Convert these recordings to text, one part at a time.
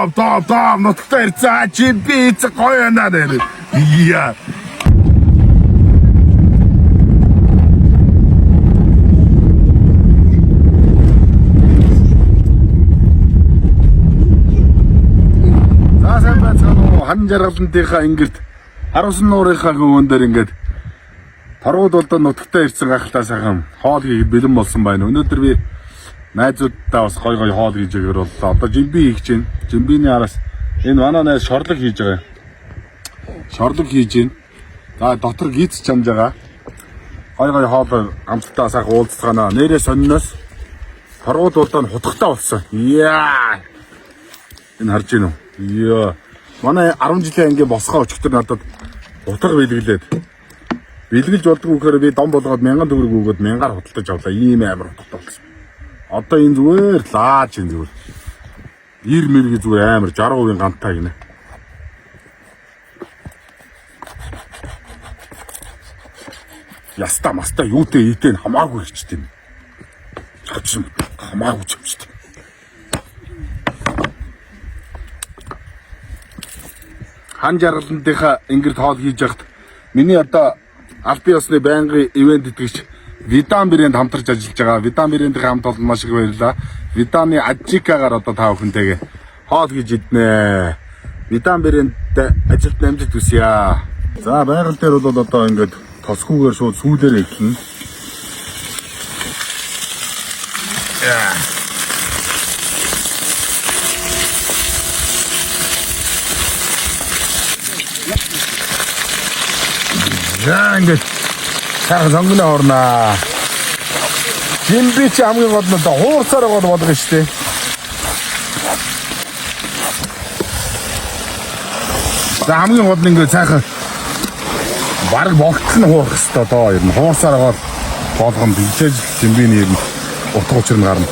Доо нутагтаа ирцээ чи би гоё байна даа. Яа. Заасан бацгаано хан жаргалантынхаа ингэрт харуулсан нуурынхаа гүн дээр ингээд торгууд болдоо нутагтаа ирсэн гахалтай сайхан хоол хийх бэлэн болсон байна. Өнөөдөр би найзуудтай бас гой хоол хийж өгөр боллоо. Одоо жимби хийж гин. Жимбиний араас энэ манай найз шорлог хийж байгаа. Шорлог хийж гин. За дотор гиз чамж байгаа. Гой хоол амттай сайхан уулзцгаана. Нэрээ сонноос торгууд болдоо хутгахтай болсон. Яа. Энэ харж гин үү? Яа. Манай 10 жилийн анги босгоо өчтөр надад утга бэлгэлээд. Бэлгэлж болдгоо гэхээр би дом болгоод 1000 төгрөг өгөөд 1000-аар худалдаж авлаа. Ийм амар утгатай болсон. Одоо энэ зүгээр лаач энэ зүгээр. 90 мэрэг зүгээр амар 60% гантаа гинэ. Яста маста юутэй ийтэй хамаагүй хийчтэй. Чачим хамаагүй чимчтэй. Хан жаргалантынхаа ингэрд хоол хийж яхад миний одоо аль бие усны байнгын ивент итгэгч Видан брэнд хамтарч ажиллаж байгаа. Видан брэндийн хамт олон маш их баярлалаа. Виданы Ажикагаар одоо та бүхэндээ хоол хийж иднэ. Видан брэндтэй ажилд амжилт хүсье. За байгаль дээр бол одоо ингээд тосгүйгээр шууд сүүлээр эхэлнэ. За ингээд сайхан сонгоно орноо. Жимби чи хамгийн гол нь одоо хуурсаар байгаа болгоно шүү дээ. За хамгийн гол нь ингээд сайхан бараг болтол нь хуурах хэрэгтэй доо ер нь хуурсаар байгаа болгоно дижээж жимбиний ер нь утга учир нь гарна.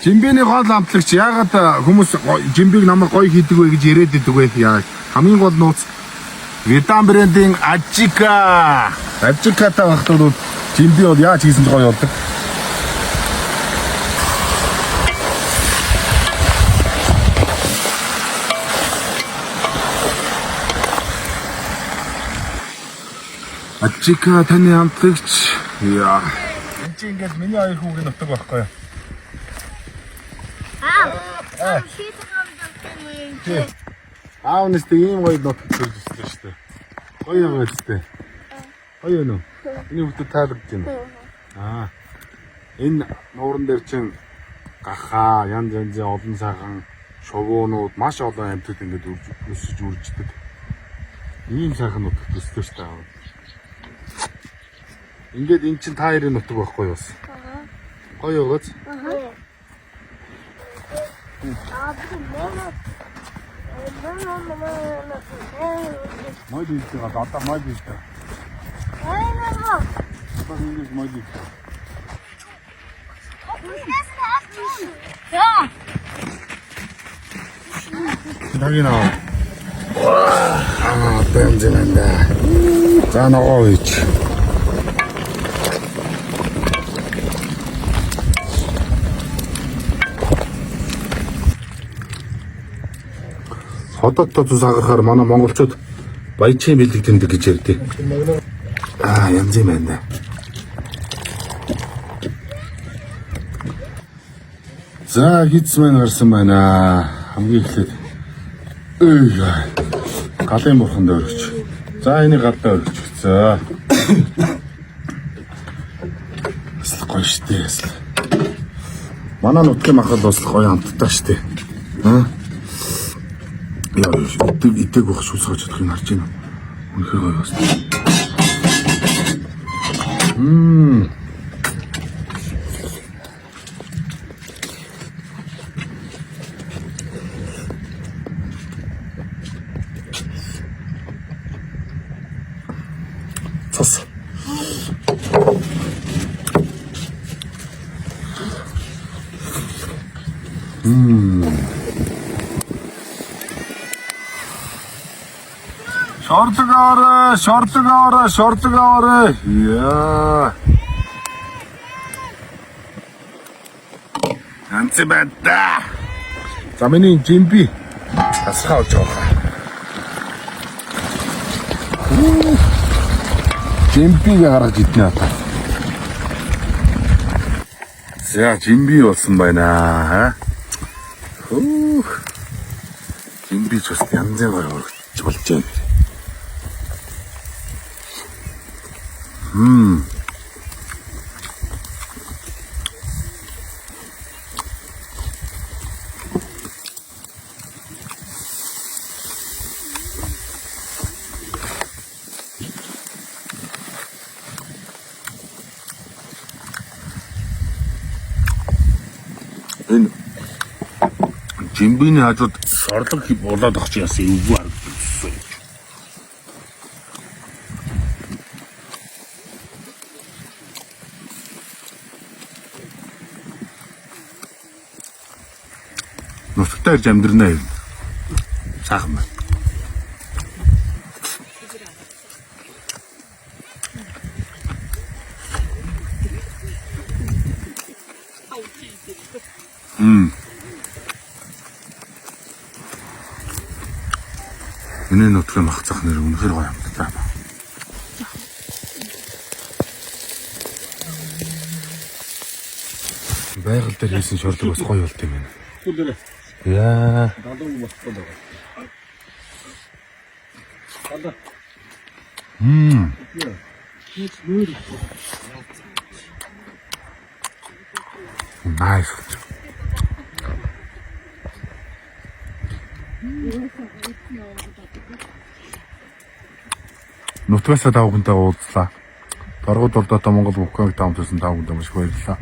Жимбиний гол амтлагч яагаад хүмүүс жимбиг намайг гоё хийдэг вэ гэж яриад идэг вэ? Яа хамгийн гол нууц Видан брэндийн Ажика. Ажикатай багтууд жимби бол яаж хийсэн ч гоё болдог. Ажика таны амтлагч. Яа. Энд чи ингээд миний хоёр хүүгийн нутаг байхгүй юу? Аавнастай ийм гоё нутаг төрж ирсэн шүү дээ. Гоё байгаа ч дээ. Гоё нөө. Эний хүүхдэд таалагдж байна. Энэ нууран дээр чин гахаа, янз янзын олон сайхан шувуунууд маш олон амьтад ингээд өсөж үрждэг. Ийм сайхан нутаг төстэй шүү дээ. Ингээд эн чин та хоёрын нутаг байхгүй юу бас? Гоё байгааз. Мой дийтэй одоо мой дийтэй. Одоо ингэж мой дийтэй. За. Дагина. Бэмзэнэнда. За ногооч. Хотод тус агарахаар манай монголчууд баячийн бэлэг тэмдэг гэж ярьдээ. Янз юм байна. За хийцмэн гарсан байна. Хамгийн эхлээд галын бурхан дээр өргөч. За энийг галдаа өргөч. За. Асл гоё штэ асл. Манай нутгийн махад бас гоё хамттай штэ. Яа, идэг байх шүүс гэж бодох юм харж байна. Үнэхээр гоё байна. Цас. Шортлог аваарай. Яа. ганц юм байна да. За миний жимби тасраа болж байгаа. Жимбиг гаргаж иднэ одоо. За жимби болсон байна. Жимби ч бас янзын гаргаж болж байна. Энэ жимбиний хажууд сорлог болоод ахч яасан эвгүй харагдсан. Нутагтаа ирж амьдрнаа юм. Сайхан байна. Миний нутгийн мах цах нэр үнэхээр гоё юм даа. Байгаль дээр хийсэн шорлог бас гоё болт юм байна. Яа. Nice. Нутгасаа давхантай уулзлаа. Торгууд болдоо Монгол бүхэн таамтсан таамд маш баярлалаа.